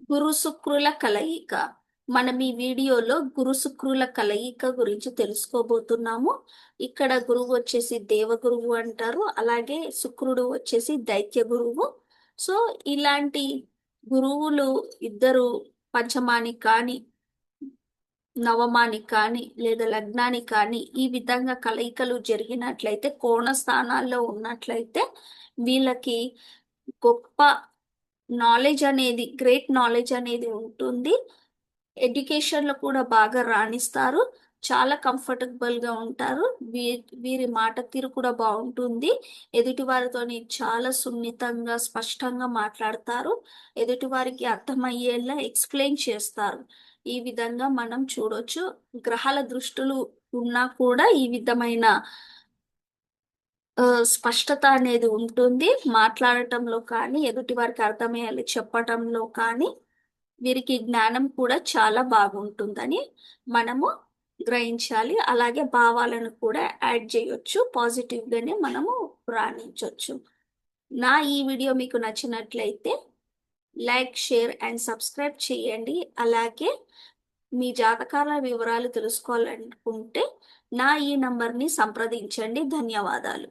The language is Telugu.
గురు శుక్రుల కలయిక. మనం ఈ వీడియోలో గురు శుక్రుల కలయిక గురించి తెలుసుకోబోతున్నాము. ఇక్కడ గురువు వచ్చేసి దేవగురువు అంటారు, అలాగే శుక్రుడు వచ్చేసి దైత్య గురువు. సో ఇలాంటి గురువులు ఇద్దరు పంచమానికి కానీ నవమానికి కానీ లేదా లగ్నానికి కానీ ఈ విధంగా కలయికలు జరిగినట్లయితే, కోణ స్థానాల్లో ఉన్నట్లయితే వీళ్ళకి గొప్ప నాలెడ్జ్ అనేది, గ్రేట్ నాలెడ్జ్ అనేది ఉంటుంది. ఎడ్యుకేషన్ లో కూడా బాగా రాణిస్తారు. చాలా కంఫర్టబుల్ గా ఉంటారు. వీరి మాట తీరు కూడా బాగుంటుంది. ఎదుటి వారితోని చాలా సున్నితంగా స్పష్టంగా మాట్లాడతారు. ఎదుటి వారికి అర్థమయ్యేలా ఎక్స్ప్లెయిన్ చేస్తారు. ఈ విధంగా మనం చూడొచ్చు. గ్రహాల దృష్టులు ఉన్నా కూడా ఈ విధమైన ఆ, స్పష్టత అనేది ఉంటుంది. మాట్లాడటంలో కానీ, ఎదుటి వారికి అర్థమయ్యేలా చెప్పటంలో కానీ వీరికి జ్ఞానం కూడా చాలా బాగుంటుందని మనము గ్రహించాలి. అలాగే భావాలను కూడా యాడ్ చేయొచ్చు. పాజిటివ్ గానే మనము రాణించవచ్చు. నా ఈ వీడియో మీకు నచ్చినట్లయితే లైక్, షేర్ అండ్ సబ్స్క్రైబ్ చేయండి. అలాగే మీ జాతకాల వివరాలు తెలుసుకోవాలనుకుంటే నా ఈ నంబర్ని సంప్రదించండి. ధన్యవాదాలు.